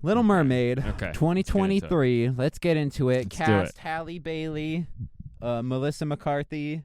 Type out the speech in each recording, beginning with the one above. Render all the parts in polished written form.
Little Mermaid, Okay. 2023. Let's get into it. Let's do Cast it. Halle Bailey, Melissa McCarthy,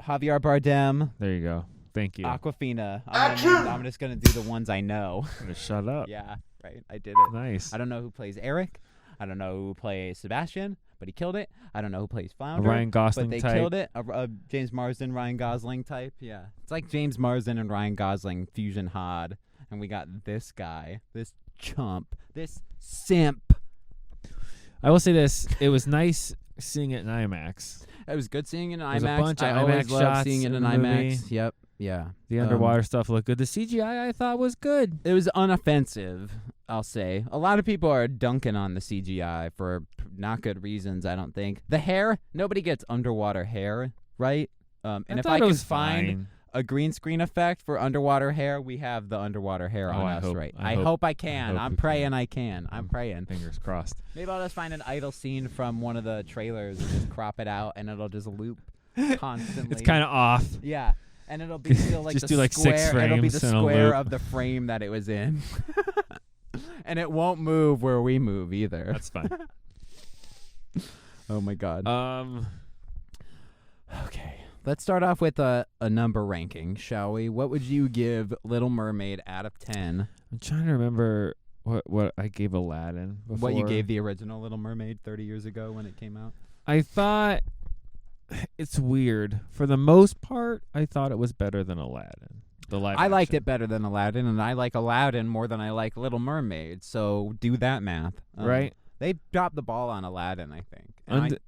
Javier Bardem, There you go. Thank you. Awkwafina. I'm just going to do the ones I know. Shut up. Yeah, right. I did it. Nice. I don't know who plays Eric. I don't know who plays Sebastian, but he killed it. I don't know who plays Flounder. A Ryan Gosling but they type. killed it. A James Marsden, Ryan Gosling type. Yeah. It's like James Marsden and Ryan Gosling fusion hard. And we got this guy, this chump, this simp. I will say this. It was nice seeing it in IMAX. It was good seeing it in There's a IMAX. bunch of I always IMAX love shots seeing it in in the IMAX. movie. Yep. Yeah. The underwater stuff looked good. The CGI I thought was good. It was unoffensive, I'll say. A lot of people are dunking on the CGI for not good reasons, I don't think. The hair, nobody gets underwater hair, right? And I if thought I it can was find fine. a green screen effect for underwater hair, we have the underwater hair on us, right? I hope I can. hope I'm we praying can. I can. I'm praying. Fingers crossed. Maybe I'll just find an idle scene from one of the trailers and just crop it out, and it'll just loop constantly. It's kind of off. Yeah. And it'll be still like Just the do, like, square. 6 It'll be the frames in a square loop. of the frame that it was in. And it won't move where we move either. That's fine. Oh my god. Okay. Let's start off with a number ranking, shall we? What would you give Little Mermaid out of 10? I'm trying to remember what I gave Aladdin before. What you gave the original Little Mermaid 30 years ago when it came out? I thought it's weird. For the most part, I thought it was better than Aladdin. The live I liked action. it better than Aladdin, and I like Aladdin more than I like Little Mermaid. So do that math. Right? They dropped the ball on Aladdin, I think. And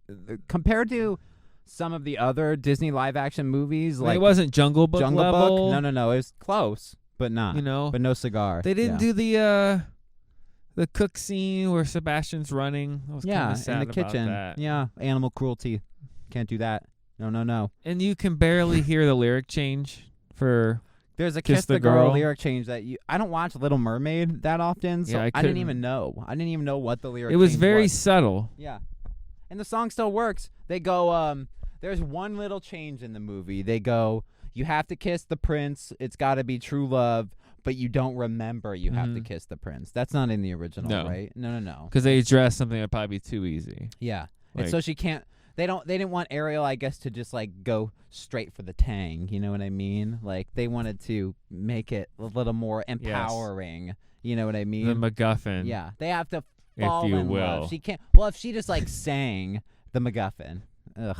compared to some of the other Disney live-action movies, like it wasn't Jungle Book Jungle level. Book, no, it was close, but not. But no cigar. They didn't Yeah. do the cook scene where Sebastian's running. I was kinda sad in the about kitchen. that. Yeah, animal cruelty. Can't do that. No. And you can barely hear the lyric change for. There's a Kiss the Girl Girl. lyric change that I don't watch Little Mermaid that often, so Yeah, I I didn't couldn't- even know. I didn't even know what the lyric It was change very was. subtle. Yeah. And the song still works. They go, there's one little change in the movie. They go, you have to kiss the prince. It's got to be true love, but you don't remember you have to kiss the prince. That's not in the original, No. right? No. Because they addressed something that'd probably be too easy. Yeah. And Like- so she can't, they didn't want Ariel, I guess, to just like go straight for the tang. You know what I mean? Like they wanted to make it a little more empowering. You know what I mean? The MacGuffin. Yeah, they have to fall you in will. love. She can't. Well, if she just like sang the MacGuffin, ugh.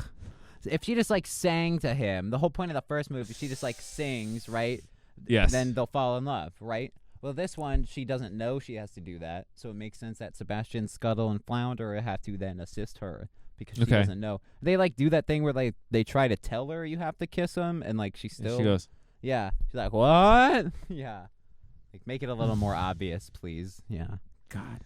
If she just like sang to him, the whole point of the first movie, she just like sings, right? Yes. Then they'll fall in love, right? Well, this one she doesn't know she has to do that, so it makes sense that Sebastian, Scuttle, and Flounder have to then assist her because she doesn't know. They like do that thing where they try to tell her you have to kiss him, and like she still. And she goes. Yeah, she's like, what? Yeah. Like, make it a little more obvious, please. Yeah. God.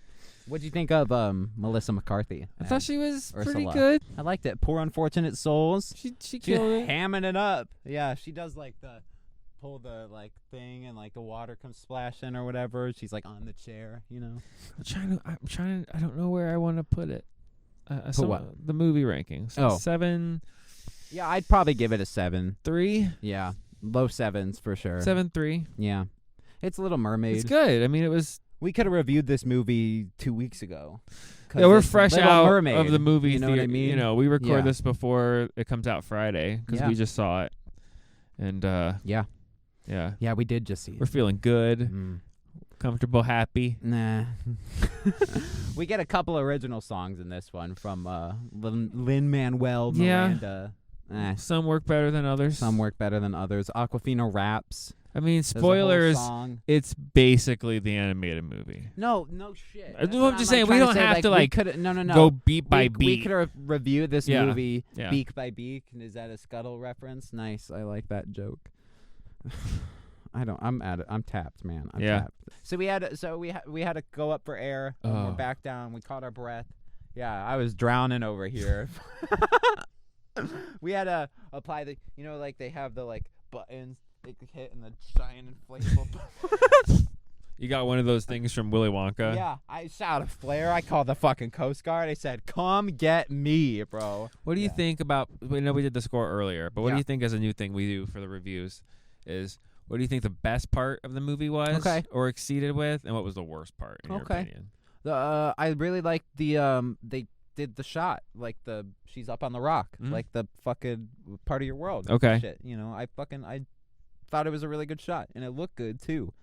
What'd you think of Melissa McCarthy? I thought she was pretty Ursula. good. I liked it. Poor Unfortunate Souls. She She's killed it. hamming it up. Yeah, she does like pull the like thing and like the water comes splashing or whatever. She's like on the chair, you know. I'm trying to. I don't know where I want to put it. What? The movie rankings. Oh. 7-3. Yeah, I'd probably give it a 7. Yeah, low 7s for sure. 7-3. Yeah, it's Little Mermaid. It's good. I mean, it was. We could have reviewed this movie 2 weeks ago. Yeah, we're it's fresh Little out Mermaid, of the movie. You know what I mean? You know, we record Yeah. this before it comes out Friday because Yeah. we just saw it, and Yeah, we did just see it. we're feeling good, comfortable, happy. Nah. We get a couple original songs in this one from Lin Manuel Miranda. Some work better than others. Some work better than others. Aquafina raps. I mean, There's a whole spoilers. song. It's basically the animated movie. No shit. That's I'm what just like, saying, we trying don't say, have to, we like, coulda- no. Go beat by We beat. could have reviewed this Yeah. movie Yeah. beak by beak. Is that a Scuttle reference? Nice. I like that joke. I'm at it. I'm tapped, man. I'm Yeah. tapped. So we had to go up for air. And we're Oh. back down. We caught our breath. Yeah, I was drowning over here. We had to apply the, like they have the like buttons they could hit and the giant inflatable. You got one of those things from Willy Wonka. Yeah, I shot a flare. I called the fucking Coast Guard. I said, "Come get me, bro." What do you Yeah. think about? We know we did the score earlier, but what do Yeah. you think as a new thing we do for the reviews is What do you think the best part of the movie was? Okay. Or exceeded with, and what was the worst part in your opinion? I really liked the they did the shot like she's up on the rock, like the fucking part of your world. Okay. Shit, I thought it was a really good shot, and it looked good too.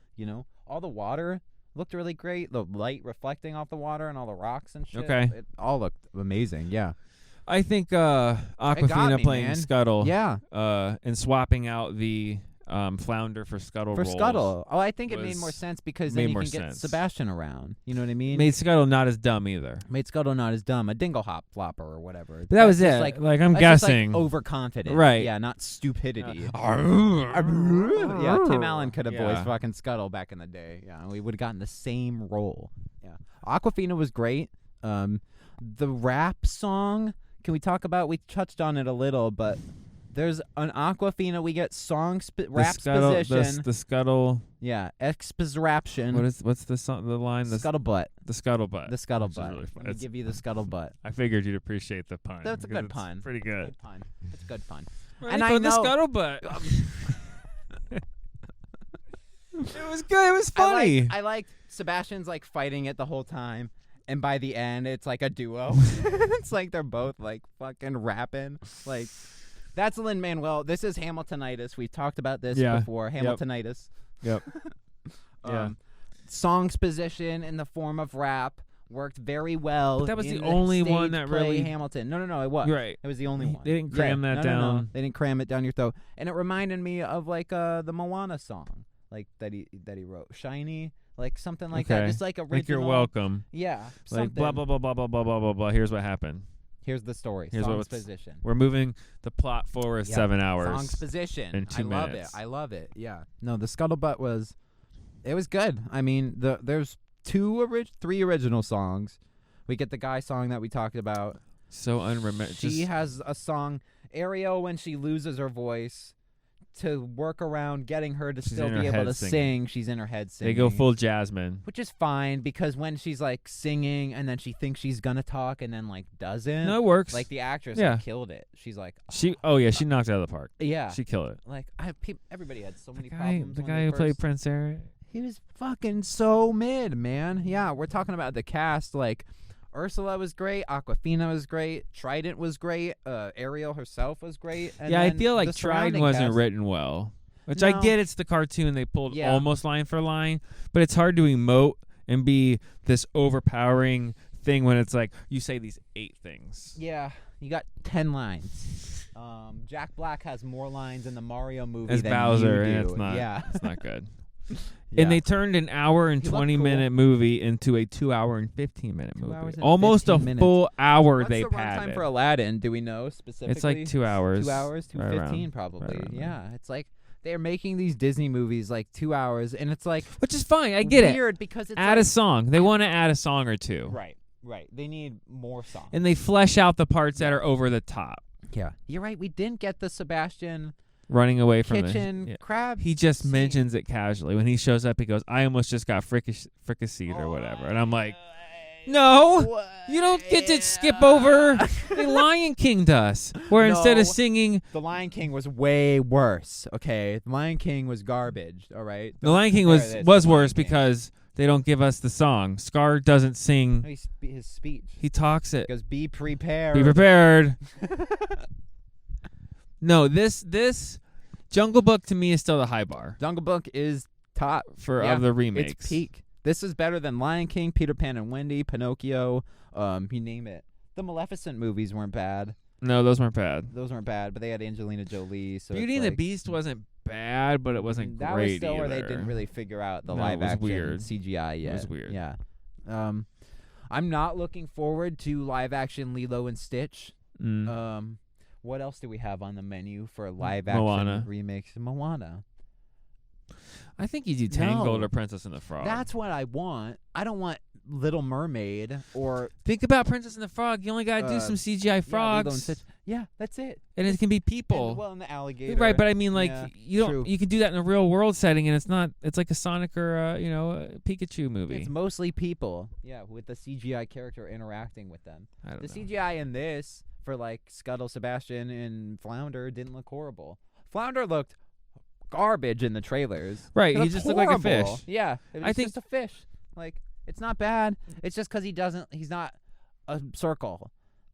All the water looked really great. The light reflecting off the water and all the rocks and shit. Okay. It all looked amazing. Yeah. I think Awkwafina playing man. Scuttle. Yeah. And swapping out the Flounder for Scuttle roles. Scuttle. Oh, I think it made more sense because then you can get Sebastian around. You know what I mean? Made Scuttle not as dumb either. Made Scuttle not as dumb. A dingle hop flopper or whatever. But that was it. Like I'm guessing. Just like overconfident. Right. Yeah, not stupidity. Yeah, Tim Allen could have voiced fucking Scuttle back in the day. Yeah, we would have gotten the same role. Yeah. Awkwafina was great. The rap song, can we talk about? We touched on it a little, but there's an Awkwafina. We get rap exposition. The Scuttle. Yeah, exposition. What's the song? The line. Scuttlebutt. The Scuttlebutt. The Scuttlebutt. Really Let me give you the Scuttlebutt. I figured you'd appreciate the pun. That's a good pun. Pretty good. Good pun. It's a good pun. And I know the Scuttlebutt. It was good. It was funny. I liked Sebastian's like fighting it the whole time. And by the end, it's like a duo. It's like they're both like fucking rapping. Like, that's Lin Manuel. This is Hamiltonitis. We've talked about this before. Hamiltonitis. Yep. Song's position in the form of rap worked very well. But that was the only one that really Hamilton. No, it was. Right. It was the only one. They didn't cram that down. No. They didn't cram it down your throat. And it reminded me of like the Moana song, like that he wrote. Shiny. Like something like that. Just like original. Like You're Welcome. Yeah. Like blah, blah, blah, blah, blah, blah, blah, blah, blah. Here's what happened. Here's the story. Here's Song's position. We're moving the plot forward 7 hours. Song's position. In 2 minutes. I love it. Yeah. No, the Scuttlebutt was good. I mean, there's 3 original songs. We get the guy song that we talked about. So unremembered. She has a song, Ariel, when she loses her voice, to work around getting her to still be able to sing. She's in her head singing. They go full Jasmine. Which is fine, because when she's like singing and then she thinks she's gonna talk and then like doesn't. No, it works. Like the actress killed it. She's like she knocked it out of the park. Yeah. She killed it. Like everybody had so many problems. The guy who played Prince Eric. He was fucking so mid, man. Yeah, we're talking about the cast. Like, Ursula was great. Awkwafina was great. Trident was great. Ariel herself was great. And I feel like Trident wasn't written well. Which I get, it's the cartoon. They pulled almost line for line. But it's hard to emote and be this overpowering thing when it's like you say these 8 things. Yeah, you got 10 lines. Jack Black has more lines in the Mario movie as than Bowser, you do. And it's not. Yeah. It's not good. Yeah. And they turned an hour and 20-minute movie into a 2 hour and 15-minute movie. Almost a full hour. What's they the runtime for Aladdin? Do we know specifically? It's like 2 hours. 2 hours, 2:15 probably. Right, yeah, it's like they're making these Disney movies like 2 hours, and it's like, which is fine. I get weird because it's add a song. They want to add a song or two. Right. They need more songs, and they flesh out the parts that are over the top. Yeah, you're right. We didn't get the Sebastian running away from kitchen crab. He just mentions it casually. When he shows up, he goes, I almost just got fricasseed or whatever. And I'm like, no, you don't get to skip over the Lion King does. Where instead of singing... The Lion King was way worse, okay? The Lion King was garbage, all right? The Lion King was worse because they don't give us the song. Scar doesn't sing his speech. He talks it. He goes, be prepared. Be prepared. No, this Jungle Book to me is still the high bar. Jungle Book is top of the remakes. It's peak. This is better than Lion King, Peter Pan and Wendy, Pinocchio, you name it. The Maleficent movies weren't bad. No, those weren't bad. But they had Angelina Jolie. So Beauty and the Beast wasn't bad, but it wasn't that great was still either. where they didn't really figure out the live action CGI yet. It was weird. Yeah. I'm not looking forward to live action Lilo and Stitch. What else do we have on the menu for live action remakes? Moana. I think you do Tangled or Princess and the Frog. That's what I want. I don't want Little Mermaid or... Think about Princess and the Frog. You only got to do some CGI frogs. Yeah, that's it. And it can be people. And the alligator. Right, but I mean, like, you can do that in a real world setting, and it's like a Sonic or, a Pikachu movie. It's mostly people. Yeah, with the CGI character interacting with them. The CGI in this, for like Scuttle, Sebastian, and Flounder, didn't look horrible. Flounder looked garbage in the trailers. Right, It he just looked like a fish. horrible. Yeah, it was I think- just a fish. Like, it's not bad. It's just because he's not a circle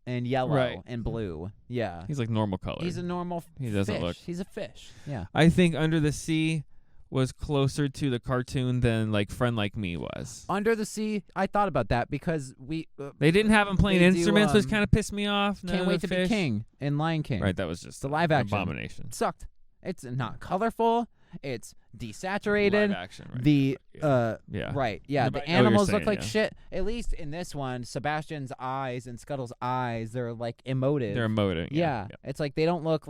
and yellow Right. and blue. Yeah. He's like normal color. He's a normal He doesn't fish. look. He's a fish. Yeah. I think Under the Sea was closer to the cartoon than like Friend Like Me was. Under the Sea, I thought about that because we They didn't have him playing They do, instruments, which kind of pissed me off. None can't of wait the to fish. be king in Lion King. Right, that was just The live an action. abomination. It sucked. It's not colorful. It's desaturated. Live action, right? The yeah. right, yeah. No, The but I know what you're animals saying, look like yeah. shit. At least in this one, Sebastian's eyes and Scuttle's eyes, they're like emotive. They're emoting. yeah. It's like they don't look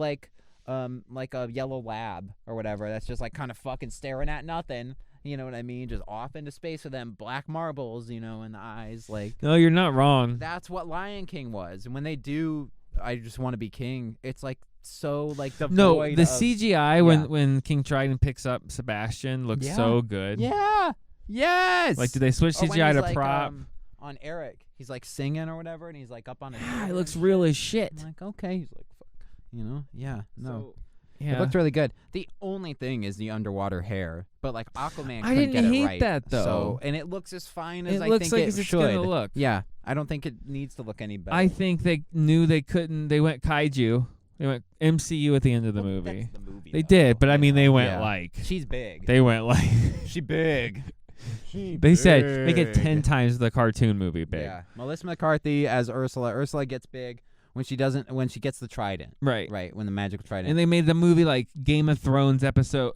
like a yellow lab or whatever. That's just like kind of fucking staring at nothing. You know what I mean? Just off into space with them black marbles, in the eyes. Like No, you're not wrong. that's what Lion King was. And when they do, I just want to be king. It's like so like the No, void the of, CGI when King Triton picks up Sebastian looks Yeah. so good. Yeah. Yes. Like, did they switch Or when CGI he's to like, prop? on Eric, he's like singing or whatever, and he's like up on his. It looks real as shit. I'm like, okay. He's like, fuck. Yeah. No. Yeah. It looked really good. The only thing is the underwater hair, but like Aquaman I couldn't didn't get it hate right. that, though. So, and it looks as fine as It I looks think like it it's should. gonna look. Yeah, I don't think it needs to look any better. I think they knew they couldn't. They went kaiju. They went MCU at the end of the Well, movie. that's the movie, They though, did, but I mean, they went Yeah. like. She's big. They went like. She big. They said make it 10 times the cartoon movie big. Yeah, Melissa McCarthy as Ursula. Ursula gets big when she gets the trident. Right. Right, when the magic trident. And they made the movie like Game of Thrones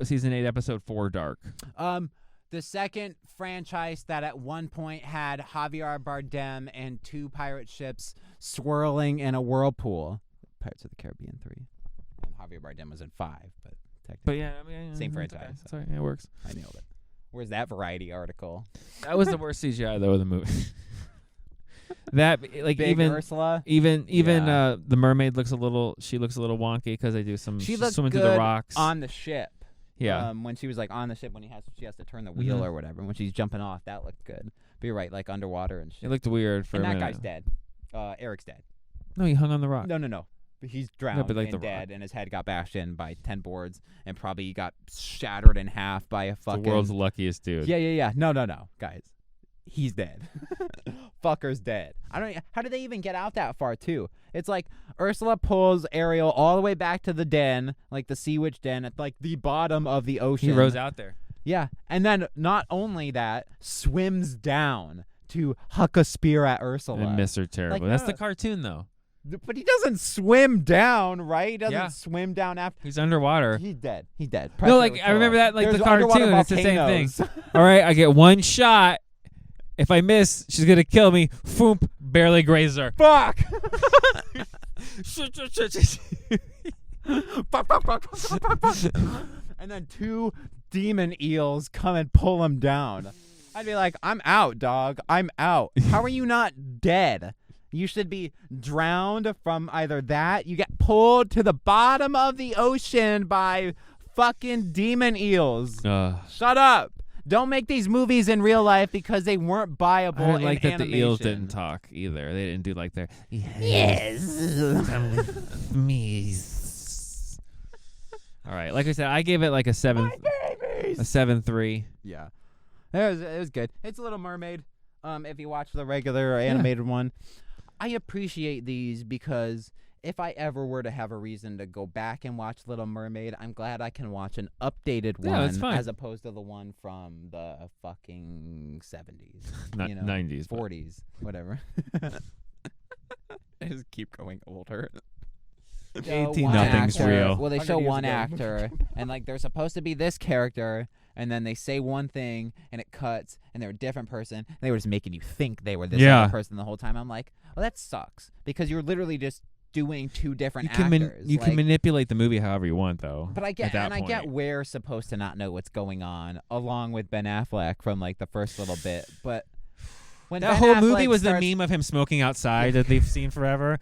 season 8 episode 4 dark. The second franchise that at one point had Javier Bardem and 2 pirate ships swirling in a whirlpool. Pirates of the Caribbean 3. And Javier Bardem was in 5, but technically. But yeah, I mean, Same it's franchise, okay. so. Sorry, it works. I nailed it. Where's that Variety article? That was the worst CGI though of the movie. That like Big Ursula. even Yeah. the mermaid looks a little wonky because they do some She looked swimming good through the rocks. on the ship. Yeah. When she was like on the ship when she has to turn the wheel Mhm. or whatever. When she's jumping off, that looked good. But you're right, like underwater and shit. It looked weird for and a that minute. guy's dead. Eric's dead. No, he hung on the rock. No. But he's drowned but like and the dead, rock. and his head got bashed in by 10 boards, and probably got shattered in half by a The fucking. world's luckiest dude. Yeah. No, guys, he's dead. Fucker's dead. How did they even get out that far too? It's like Ursula pulls Ariel all the way back to the den, like the sea witch den, at like the bottom of the ocean. He rose out there. Yeah, and then not only that, swims down to huck a spear at Ursula. And miss her terribly. Like, That's no. the cartoon though. But he doesn't swim down, right? He doesn't Yeah. swim down after. He's underwater. He's dead. No, Pressure like would I kill remember him. that like There's the cartoon. underwater It's the same thing. volcanoes. All right, I get one shot. If I miss, she's gonna kill me. Foomp, barely graze her. Fuck! And then 2 demon eels come and pull him down. I'd be like, I'm out, dog. I'm out. How are you not dead? You should be drowned from either that. You get pulled to the bottom of the ocean by fucking demon eels. Shut up. Don't make these movies in real life because they weren't viable I didn't like in that animation. the eels didn't talk either. They didn't do like their Yes. come with me. All right, like I said, I gave it like a 7.3. Yeah. It was good. It's Little Mermaid. If you watch the regular or animated one. I appreciate these because if I ever were to have a reason to go back and watch Little Mermaid, I'm glad I can watch an updated Yeah, that's one fine. as opposed to the one from the fucking 70s. 90s. 40s, whatever. I just keep going older. 18 One nothing's actor- real. Well, they 100 show years one ago. actor, and like they're supposed to be this character, and then they say one thing, and it cuts, and they're a different person. And they were just making you think they were this Yeah. other person the whole time. I'm like, well, that sucks because you're literally just doing 2 different You can actors. you can Like, manipulate the movie however you want, though. but I get, at that and I get point. we're supposed to not know what's going on, along with Ben Affleck from like the first little bit, but. When That Ben whole movie Affleck was starts- the meme of him smoking outside that they've seen forever.